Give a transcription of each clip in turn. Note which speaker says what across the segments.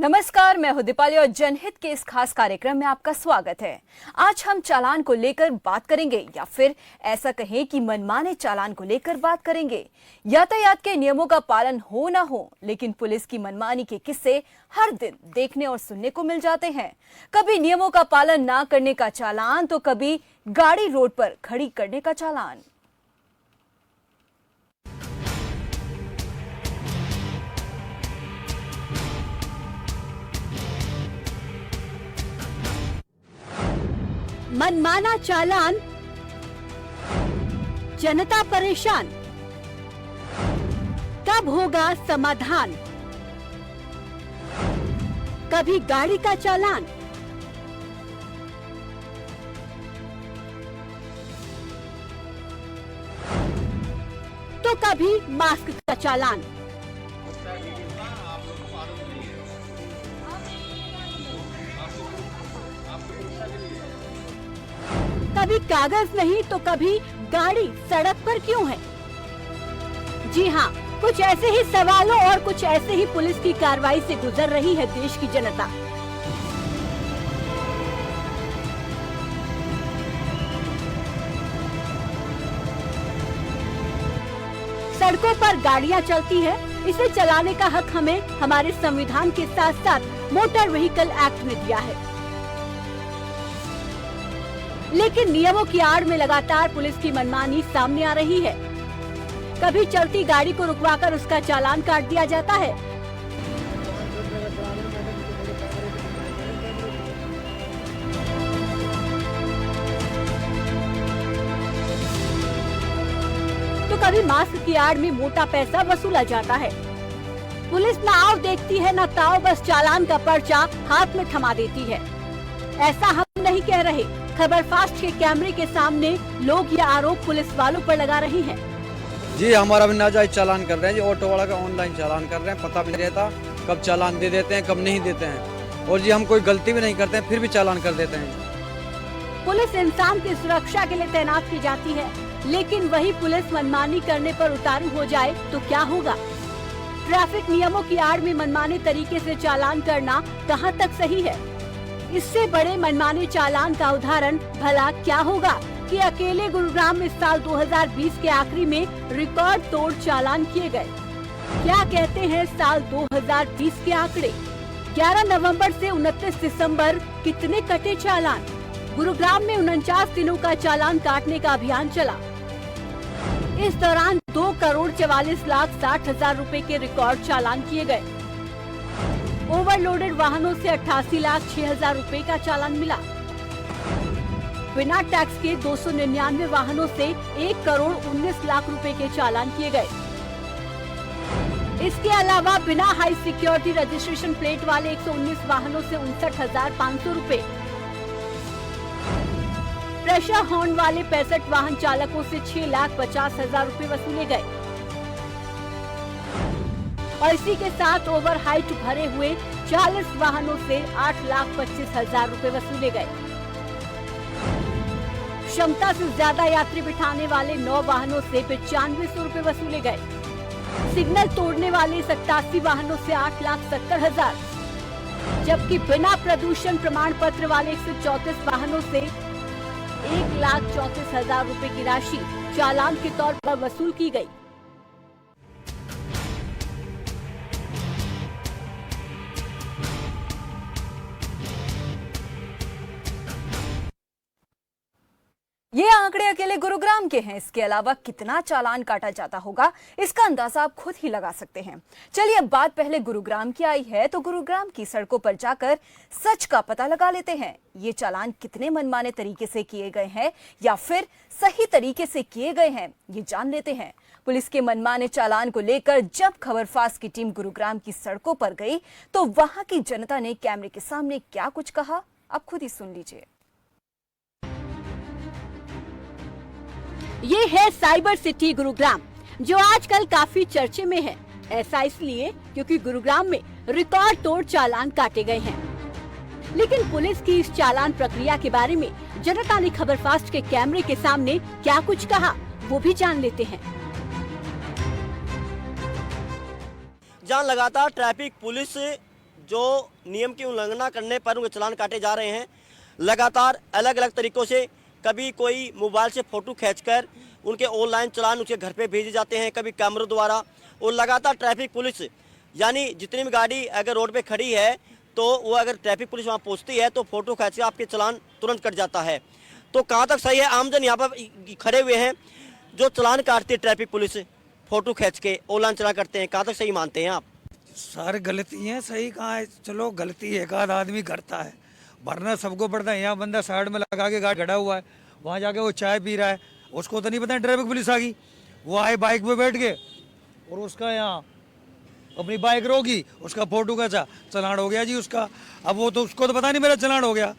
Speaker 1: नमस्कार, मैं हूं दीपाली और जनहित के इस खास कार्यक्रम में आपका स्वागत है। आज हम चालान को लेकर बात करेंगे या फिर ऐसा कहें कि मनमाने चालान को लेकर बात करेंगे। यातायात के नियमों का पालन हो ना हो, लेकिन पुलिस की मनमानी के किस्से हर दिन देखने और सुनने को मिल जाते हैं। कभी नियमों का पालन ना करने का चालान तो कभी गाड़ी रोड पर खड़ी करने का चालान।
Speaker 2: मनमाना चालान, जनता परेशान, कब होगा समाधान? कभी गाड़ी का चालान, तो कभी मास्क का चालान। कभी कागज नहीं तो कभी गाड़ी सड़क पर क्यों है? जी हाँ, कुछ ऐसे ही सवालों और कुछ ऐसे ही पुलिस की कार्रवाई से गुजर रही है देश की जनता। सड़कों पर गाड़ियां चलती है, इसे चलाने का हक हमें हमारे संविधान के साथ साथ मोटर व्हीकल एक्ट ने दिया है। लेकिन नियमों की आड़ में लगातार पुलिस की मनमानी सामने आ रही है। कभी चलती गाड़ी को रुकवाकर उसका चालान काट दिया जाता है, तो कभी मास्क की आड़ में मोटा पैसा वसूला जाता है। पुलिस न आव देखती है न ताव, बस चालान का पर्चा हाथ में थमा देती है। ऐसा हम नहीं कह रहे, खबर फास्ट के कैमरे के सामने लोग ये आरोप पुलिस वालों पर लगा रही हैं।
Speaker 3: जी हमारा भी नाजायज चालान कर रहे हैं जी, ऑटो वाला का ऑनलाइन चालान कर रहे हैं, पता भी नहीं रहता कब चालान दे देते हैं कब नहीं देते हैं। और जी हम कोई गलती भी नहीं करते हैं फिर भी चालान कर देते हैं।
Speaker 2: पुलिस इंसान की सुरक्षा के लिए तैनात की जाती है, लेकिन वही पुलिस मनमानी करने पर उतारू हो जाए तो क्या होगा? ट्रैफिक नियमों की आड़ में मनमाने तरीके से चालान करना कहाँ तक सही है? इससे बड़े मनमाने चालान का उदाहरण भला क्या होगा कि अकेले गुरुग्राम में साल 2020 के आखिरी में रिकॉर्ड तोड़ चालान किए गए। क्या कहते हैं साल 2020 के आंकड़े? 11 नवंबर से 29 दिसंबर कितने कटे चालान? गुरुग्राम में 49 दिनों का चालान काटने का अभियान चला। इस दौरान 2,44,60,000 रुपए के रिकॉर्ड चालान किए गए। ओवरलोडेड वाहनों से 88,06,000 रुपए का चालान मिला। बिना टैक्स के 299 वाहनों से 1,19,00,000 रुपए के चालान किए गए। इसके अलावा बिना हाई सिक्योरिटी रजिस्ट्रेशन प्लेट वाले 119 वाहनों से 59,500 रुपए, प्रेशर हॉर्न वाले 65 वाहन चालकों से 6,50,000 रुपए वसूले गए। और इसी के साथ ओवर हाइट भरे हुए 40 वाहनों से 8,25,000 रुपए वसूले गए। क्षमता से ज्यादा यात्री बिठाने वाले 9 वाहनों से 9500 रुपए वसूले गए। सिग्नल तोड़ने वाले 87 वाहनों से 8,70,000, जबकि बिना प्रदूषण प्रमाण पत्र वाले 134 वाहनों से 1,34,000 रुपए की राशि चालान के तौर पर वसूल की गई।
Speaker 1: ये आंकड़े अकेले गुरुग्राम के हैं। इसके अलावा कितना चालान काटा जाता होगा इसका अंदाजा आप खुद ही लगा सकते हैं। चलिए अब बात पहले गुरुग्राम की आई है तो गुरुग्राम की सड़कों पर जाकर सच का पता लगा लेते हैं। ये चालान कितने मनमाने तरीके से किए गए हैं या फिर सही तरीके से किए गए हैं, ये जान लेते हैं। पुलिस के मनमाने चालान को लेकर जब खबर फास्ट की टीम गुरुग्राम की सड़कों पर गई तो वहां की जनता ने कैमरे के सामने क्या कुछ कहा, आप खुद ही सुन लीजिए।
Speaker 2: ये है साइबर सिटी गुरुग्राम, जो आजकल काफी चर्चे में है। ऐसा इसलिए क्योंकि गुरुग्राम में रिकॉर्ड तोड़ चालान काटे गए हैं। लेकिन पुलिस की इस चालान प्रक्रिया के बारे में जनता ने खबर फास्ट के कैमरे के सामने क्या कुछ कहा, वो भी जान लेते हैं।
Speaker 4: जहां लगातार ट्रैफिक पुलिस जो नियम की उल्लंघना करने पर उनके चालान काटे जा रहे हैं। लगातार अलग अलग तरीक़ों से, कभी कोई मोबाइल से फ़ोटो खींचकर उनके ऑनलाइन चालान उनके घर पे भेजे जाते हैं, कभी कैमरों द्वारा। और लगातार ट्रैफिक पुलिस, यानी जितनी भी गाड़ी अगर रोड पे खड़ी है तो वो अगर ट्रैफिक पुलिस वहाँ पहुँचती है तो फ़ोटो खींच के आपके चालान तुरंत कट जाता है। तो कहाँ तक सही है? आमजन यहाँ पर खड़े हुए हैं, जो चालान काटती है ट्रैफिक पुलिस, फ़ोटो खींच के ऑनलाइन चालान करते हैं, कहाँ तक सही मानते हैं आप?
Speaker 5: सारे गलती हैं, सही कहाँ है? चलो गलती एक आध आदमी करता है, वरना सबको पड़ता है। यहाँ बंदा साइड में लगा के गाड़ी खड़ा हुआ है, वहाँ जाके वो चाय पी रहा है, उसको तो नहीं पता ट्रैफिक पुलिस आ गई, वो आए बाइक पे बैठ के और उसका यहाँ अपनी बाइक रोकी, उसका फोटो खींचा, चलान हो गया जी उसका। अब वो तो उसको तो पता नहीं मेरा चलान हो गया,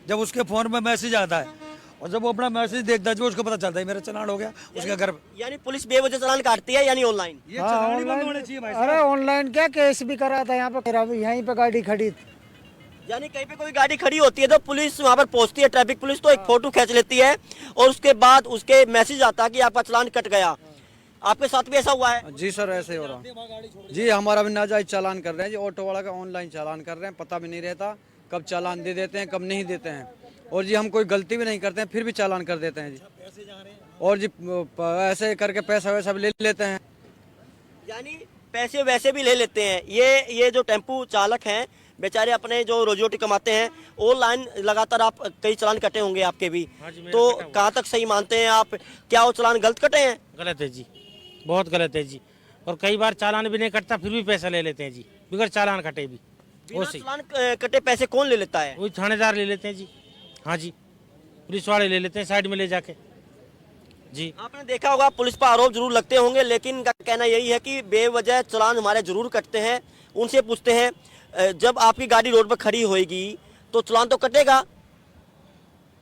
Speaker 5: जब उसके फ़ोन में मैसेज आता है और जब वो अपना मैसेज देखता है जो उसको पता चलता है मेरा चलान हो गया उसके घर।
Speaker 4: यानी पुलिस बेवजह चालान काटती है, यानी ऑनलाइन?
Speaker 5: ये चलान ही बंद होने चाहिए भाई साहब।
Speaker 6: अरे ऑनलाइन क्या, केस भी करा था यहाँ पे, मेरा भी यहीं पे गाड़ी खड़ी थी।
Speaker 4: यानी कहीं पे कोई गाड़ी खड़ी होती है तो पुलिस वहाँ पर पहुँचती है, ट्रैफिक पुलिस, तो एक फोटो खींच लेती है और उसके बाद उसके मैसेज आता है कि आपका चालान कट गया। आपके साथ भी ऐसा हुआ है?
Speaker 3: जी सर, ऐसे हो रहा जी। हमारा भी नाजायज चालान कर रहे हैं जी, ऑटो वाला का ऑनलाइन चालान कर रहे हैं, पता भी नहीं रहता कब चालान दे देते हैं, कब नहीं देते हैं। और जी हम कोई गलती भी नहीं करते हैं, फिर भी चालान कर देते हैं जी। और जी ऐसे करके पैसा वैसा भी ले लेते हैं।
Speaker 4: यानी पैसे वैसे भी ले लेते हैं। ये जो टेम्पू चालक हैं बेचारे अपने जो रोजी रोटी कमाते हैं, ऑनलाइन लगातार आप कई चालान कटे होंगे आपके भी, तो कहाँ तक सही मानते हैं आप? क्या वो चालान गलत कटे हैं?
Speaker 7: गलत है जी, बहुत गलत है जी। और कई बार चालान भी नहीं कटता फिर भी पैसा ले लेते हैं जी, बिगड़ चालान कटे भी।
Speaker 4: बिना चालान कटे पैसे कौन ले लेता है?
Speaker 7: वही थानेदार ले लेते हैं जी। हाँ जी, पुलिस वाले ले लेते हैं साइड में ले जाके जी।
Speaker 4: आपने देखा होगा पुलिस पर आरोप जरूर लगते होंगे, लेकिन इनका कहना यही है कि बेवजह चालान हमारे जरूर कटते हैं। उनसे पूछते हैं, जब आपकी गाड़ी रोड पर खड़ी होएगी तो चालान तो कटेगा?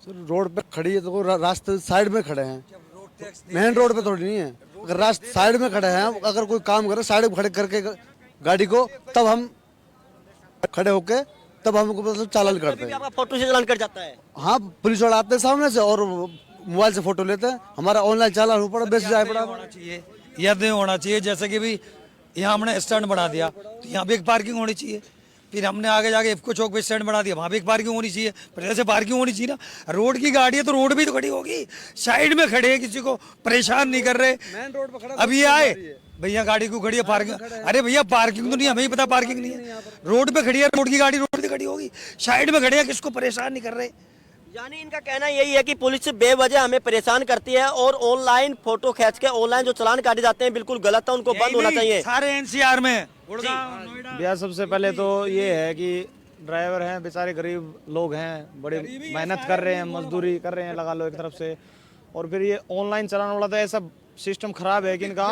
Speaker 8: सर रोड पे खड़ी है तो रास्ते साइड में खड़े हैं, मेन रोड पे थोड़ी नहीं है। अगर रास्ते साइड में खड़े हैं, अगर कोई काम करे साइड में खड़े करके गाड़ी को, तब हम खड़े होके तब हमको मतलब चालान करते हैं।
Speaker 4: आपका फोटो से चालान कट जाता है?
Speaker 8: हाँ, पुलिस वाले आते हैं सामने से और मोबाइल से फोटो लेते हैं, हमारा ऑनलाइन चालान हो पड़ा, बेच जाए पड़ा।
Speaker 5: होना चाहिए, यह नहीं होना चाहिए। जैसे कि भी यहाँ हमने स्टैंड बना दिया तो यहाँ भी एक पार्किंग होनी चाहिए, फिर हमने आगे जाके इफ्को चौक पे स्टैंड बना दिया, वहाँ भी एक पार्किंग होनी चाहिए। पर जैसे पार्किंग होनी चाहिए ना, रोड की गाड़ी है तो रोड भी तो खड़ी होगी, साइड में खड़े हैं, किसी को परेशान नहीं कर रहे।
Speaker 8: मेन रोड पे खड़ा,
Speaker 5: अब ये आए भैया गाड़ी को खड़ी है पार्किंग, अरे भैया पार्किंग तो नहीं, हमें ही पता पार्किंग नहीं है, रोड पे खड़ी है, रोड की गाड़ी रोड पे खड़ी होगी, साइड में खड़े हैं, किसको परेशान नहीं कर रहे।
Speaker 4: यानी इनका कहना यही है कि पुलिस बेवजह हमें परेशान करती है और ऑनलाइन फोटो खींच के ऑनलाइन जो चालान काटे जाते हैं बिल्कुल गलत है, उनको बंद होना चाहिए।
Speaker 5: सारे एनसीआर में गुड़गांव, नोएडा।
Speaker 6: भैया सबसे पहले तो ये है कि ड्राइवर हैं बेचारे, गरीब लोग हैं, बड़े मेहनत कर रहे हैं, मजदूरी कर रहे हैं लगा लो एक तरफ से। और फिर ये ऑनलाइन चलाने वाला तो ऐसा सिस्टम खराब है कि इनका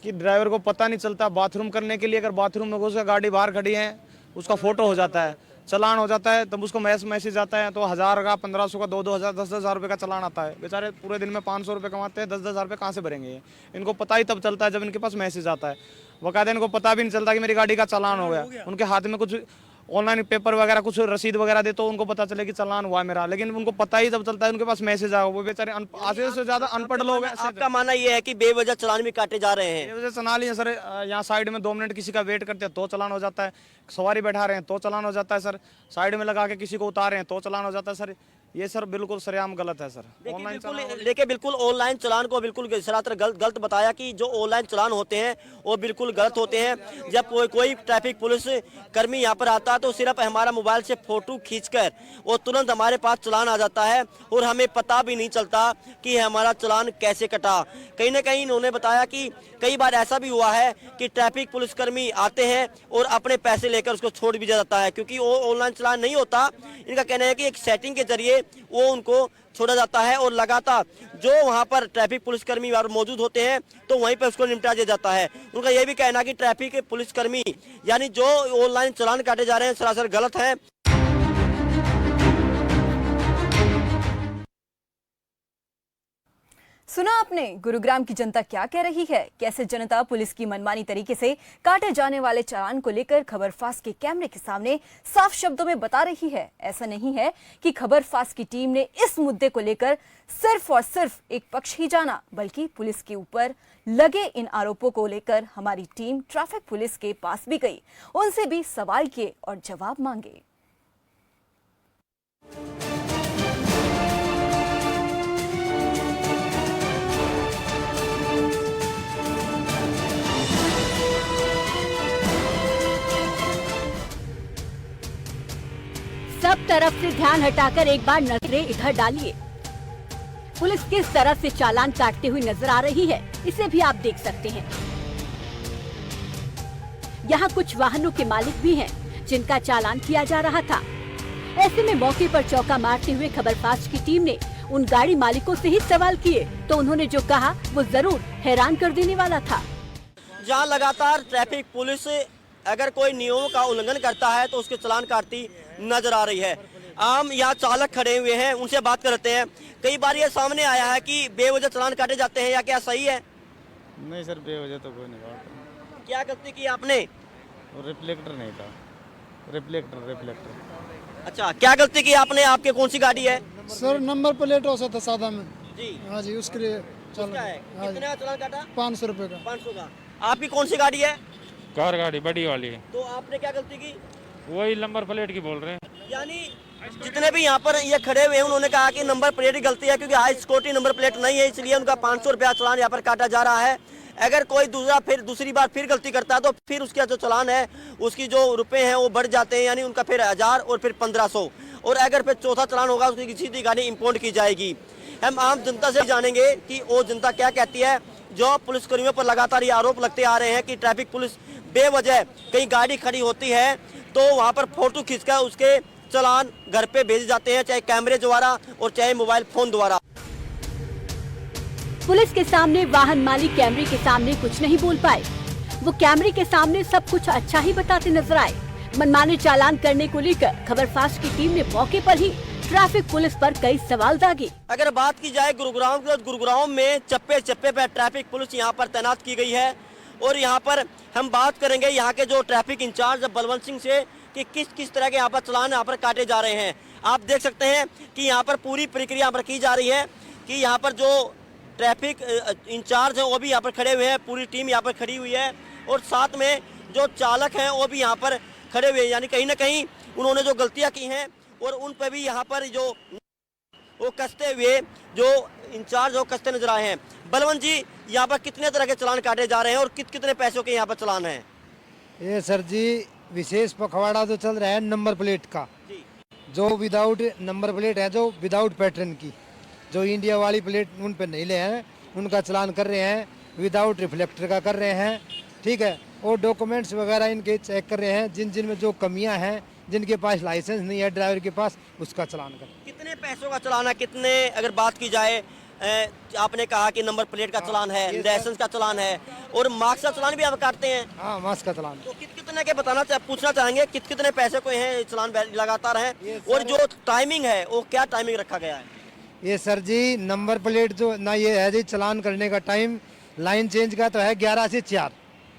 Speaker 6: कि ड्राइवर को पता नहीं चलता। बाथरूम करने के लिए अगर बाथरूम में घुस गाड़ी बाहर खड़ी है, उसका फोटो हो जाता है, चलान हो जाता है, तब उसको मैसेज आता है, तो 1000 का, 1500 का, 2-2 हज़ार, 10-10 रुपये का चलान आता है। बेचारे पूरे दिन में 500 रुपये कमाते हैं, 10-10 रुपये कहाँ से भरेंगे ये? इनको पता ही तब चलता है जब इनके पास मैसेज आता है। बाकायदा इनको पता भी नहीं चलता कि मेरी गाड़ी का चालान हो गया। उनके हाथ में कुछ ऑनलाइन पेपर वगैरह, कुछ रसीद वगैरह दे तो उनको पता चले कि चालान हुआ मेरा, लेकिन उनको पता ही तब चलता है उनके पास मैसेज आया। वो बेचारे आधे से ज्यादा अनपढ़ लोग हैं।
Speaker 4: आपका मानना ये है कि बेवजह चालान भी काटे जा रहे हैं?
Speaker 6: ये वजह चला लिया सर, यहाँ साइड में 2 मिनट किसी का वेट करते हैं तो चालान हो जाता है, सवारी बैठा रहे हैं तो चालान हो जाता है सर, साइड में लगा के किसी को उतार रहे हैं तो चालान हो जाता है सर। ये सर बिल्कुल सरेआम गलत है सर।
Speaker 4: देखिए बिल्कुल ऑनलाइन चालान को बिल्कुल सरासर गलत बताया कि जो ऑनलाइन चालान होते हैं वो बिल्कुल गलत होते हैं। जब कोई ट्रैफिक पुलिस कर्मी यहाँ पर आता है तो सिर्फ हमारा मोबाइल से फोटो खींचकर वो तुरंत हमारे पास चालान आ जाता है और हमें पता भी नहीं चलता कि हमारा चालान कैसे कटा। कहीं ना कहीं इन्होंने बताया कि कई बार ऐसा भी हुआ है कि ट्रैफिक पुलिसकर्मी आते हैं और अपने पैसे लेकर उसको छोड़ भी जाता है, क्योंकि वो ऑनलाइन चालान नहीं होता। इनका कहना है कि एक सेटिंग के जरिए वो उनको छोड़ा जाता है और लगातार जो वहां पर ट्रैफिक पुलिसकर्मी मौजूद होते हैं तो वहीं पर उसको निपटा दिया जाता है। उनका यह भी कहना है कि ट्रैफिक पुलिसकर्मी यानी जो ऑनलाइन चालान काटे जा रहे हैं सरासर गलत है।
Speaker 1: सुना आपने गुरुग्राम की जनता क्या कह रही है? कैसे जनता पुलिस की मनमानी तरीके से काटे जाने वाले चालान को लेकर खबरफास्ट के कैमरे के सामने साफ शब्दों में बता रही है। ऐसा नहीं है कि खबरफास्ट की टीम ने इस मुद्दे को लेकर सिर्फ और सिर्फ एक पक्ष ही जाना, बल्कि पुलिस के ऊपर लगे इन आरोपों को लेकर हमारी टीम ट्रैफिक पुलिस के पास भी गई, उनसे भी सवाल किए और जवाब मांगे।
Speaker 2: सब तरफ से ध्यान हटाकर एक बार नजरें इधर डालिए। पुलिस किस तरह से चालान काटते हुए नजर आ रही है, इसे भी आप देख सकते हैं। यहाँ कुछ वाहनों के मालिक भी हैं, जिनका चालान किया जा रहा था। ऐसे में मौके पर चौका मारते हुए खबरफास्ट की टीम ने उन गाड़ी मालिकों से ही सवाल किए, तो उन्होंने जो कहा वो जरूर हैरान कर देने वाला था।
Speaker 4: जहां लगातार ट्रैफिक पुलिस अगर कोई नियमों का उल्लंघन करता है तो उसके चालान काटती नजर आ रही है। आम यहाँ चालक खड़े हुए हैं, उनसे बात करते हैं। कई बार ये सामने आया है कि बेवजह चालान काटे जाते हैं, या क्या सही है?
Speaker 6: नहीं सर, बेवजह तो कोई नहीं काटता।
Speaker 4: क्या गलती की आपने?
Speaker 6: रिफ्लेक्टर नहीं था, रिफ्लेक्टर।
Speaker 4: अच्छा, क्या गलती की आपने? आपके कौन सी गाड़ी है?
Speaker 9: सर नंबर प्लेट हो सकता सादा में।
Speaker 4: जी
Speaker 9: हाँ जी, उसके लिए
Speaker 4: उसका है। कितने का चालान काटा?
Speaker 9: 500 रुपए का।
Speaker 4: 500 का। आपकी कौन सी गाड़ी है?
Speaker 10: कार गाड़ी बड़ी वाली है।
Speaker 4: तो आपने क्या गलती की?
Speaker 10: वही नंबर प्लेट की बोल रहे हैं।
Speaker 4: यानी जितने भी यहाँ पर ये खड़े हुए हैं उन्होंने कहा कि नंबर प्लेट की गलती है, क्योंकि हाई सिक्योरिटी नंबर प्लेट नहीं है, इसलिए उनका 500 रुपया चालान यहाँ पर काटा जा रहा है। अगर कोई दूसरी बार फिर गलती करता है तो फिर उसका जो चालान है उसकी जो रुपए हैं वो बढ़ जाते हैं, यानी उनका फिर 1000 और फिर 1500, और अगर फिर चौथा चालान होगा उसकी सीधी गाड़ी इंपोर्ट की जाएगी। हम आम जनता से जानेंगे कि वो जनता क्या कहती है। जो पुलिसकर्मियों पर लगातार ये आरोप लगते आ रहे हैं कि ट्रैफिक पुलिस बेवजह कहीं गाड़ी खड़ी होती है तो वहाँ पर फोटो खींचकर उसके चालान घर पे भेजे जाते हैं, चाहे कैमरे द्वारा और चाहे मोबाइल फोन द्वारा।
Speaker 2: पुलिस के सामने वाहन मालिक कैमरे के सामने कुछ नहीं बोल पाए। वो कैमरे के सामने सब कुछ अच्छा ही बताते नजर आए। मनमाने चालान करने को लेकर खबरफास्ट की टीम ने मौके पर ही ट्रैफिक पुलिस पर कई सवाल दागे।
Speaker 4: अगर बात की जाए गुरुग्राम की, तो गुरुग्राम में चप्पे चप्पे पर ट्रैफिक पुलिस यहाँ पर तैनात की गई है, और यहाँ पर हम बात करेंगे यहाँ के जो ट्रैफिक इंचार्ज बलवंत सिंह से कि किस किस तरह के यहाँ पर चालान यहाँ पर काटे जा रहे हैं। आप देख सकते हैं कि यहाँ पर पूरी प्रक्रिया यहाँ पर की जा रही है कि यहाँ पर जो ट्रैफिक इंचार्ज हैं वो भी यहाँ पर खड़े हुए हैं, पूरी टीम यहाँ पर खड़ी हुई है, और साथ में जो चालक हैं वो भी यहाँ पर खड़े हुए हैं। यानी कहीं ना कहीं उन्होंने जो गलतियाँ की हैं और उन पर भी यहाँ पर जो वो कसते हुए जो इंचार्ज वो कसते नजर आए हैं। बलवंत जी, यहाँ पर कितने तरह के चालान काटे जा रहे हैं और कितने पैसों के यहाँ पर चालान हैं?
Speaker 9: ये सर जी विशेष पखवाड़ा तो चल रहा है नंबर प्लेट का, जो विदाउट नंबर प्लेट है, जो विदाउट पैटर्न की, जो इंडिया वाली प्लेट उन पे नहीं ले हैं, उनका चालान कर रहे हैं। विदाउट रिफ्लेक्टर का कर रहे हैं, ठीक है, और डॉक्यूमेंट्स वगैरह इनके चेक कर रहे हैं। जिन में जो कमियां हैं, जिनके पास लाइसेंस नहीं है ड्राइवर के पास, उसका चालान कर।
Speaker 4: कितने पैसों का चालान है? कितने अगर बात की जाए, आपने कहा कि नंबर प्लेट का चालान है, लाइसेंस का चालान है, और मार्क्स का चालान भी आप काटते हैं?
Speaker 9: हाँ, मास्क का चालान।
Speaker 4: तो कितने के पूछना चाहेंगे कितने पैसे को हैं चालान लगातार हैं, और जो टाइमिंग है वो क्या टाइमिंग रखा गया है?
Speaker 9: ये सर जी नंबर प्लेट जो ना, ये है जी चालान करने का टाइम लाइन चेंज का तो है 11 से 4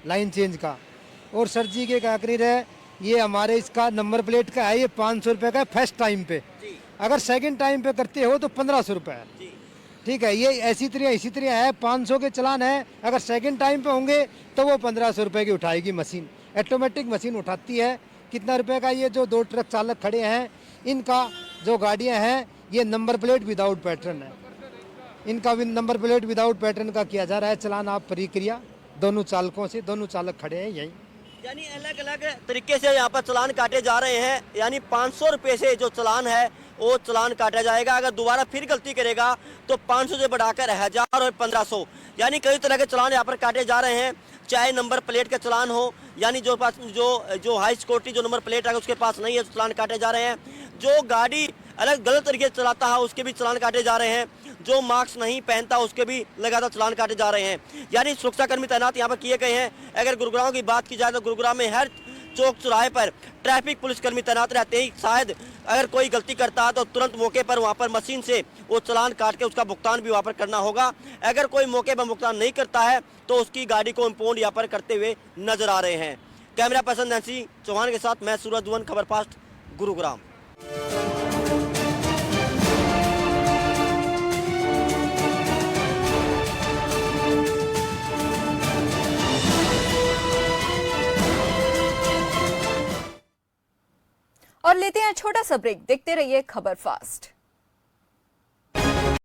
Speaker 9: लाइन चेंज का, और सर जी के क्या करी रहे, ये हमारे इसका नंबर प्लेट का है, ये 500 रुपये का है फर्स्ट टाइम पे। अगर सेकंड टाइम पे करते हो तो 1500 रुपये है, ठीक है। ये इसी तरह है, 500 के चालान है। अगर सेकंड टाइम पे होंगे तो वो 1500 रुपये की उठाएगी मशीन, ऑटोमेटिक मशीन उठाती है। कितना रुपए का? ये जो 2 ट्रक चालक खड़े हैं इनका जो गाड़ियाँ हैं ये नंबर प्लेट विदाउट पैटर्न है, इनका भी नंबर प्लेट विदाउट पैटर्न का किया जा रहा है चालान। आप प्रक्रिया दोनों चालकों से, दोनों चालक खड़े हैं यहीं,
Speaker 4: यानी अलग अलग तरीके से यहाँ पर चालान काटे जा रहे हैं। यानी 500 रुपये से जो चालान है वो चालान काटा जाएगा। अगर दोबारा फिर गलती करेगा तो 500 से बढ़ाकर 1000 और 1500, यानी कई तरह के चालान यहाँ पर काटे जा रहे हैं। चाहे नंबर प्लेट का चालान हो, यानी जो हाई सिक्योरिटी जो नंबर प्लेट है उसके पास नहीं है, तो चालान काटे जा रहे हैं। जो गाड़ी अलग गलत तरीके से चलाता है उसके भी चालान काटे जा रहे हैं। जो मास्क नहीं पहनता उसके भी लगातार चालान काटे जा रहे हैं। यानी सुरक्षाकर्मी तैनात यहाँ पर किए गए हैं। अगर गुरुग्राम की बात की जाए तो गुरुग्राम में हर चौक चौराहे पर ट्रैफिक पुलिसकर्मी तैनात रहते हैं। शायद अगर कोई गलती करता है तो तुरंत मौके पर वहां पर मशीन से वो चालान काट के उसका भुगतान भी वहां पर करना होगा। अगर कोई मौके पर भुगतान नहीं करता है तो उसकी गाड़ी को इंपाउंड यहाँ पर करते हुए नजर आ रहे हैं। कैमरा पर्सन नैंसी चौहान के साथ मैं सूरज दुवन, खबर फास्ट, गुरुग्राम।
Speaker 1: और लेते हैं छोटा सा ब्रेक, देखते रहिए खबर फास्ट।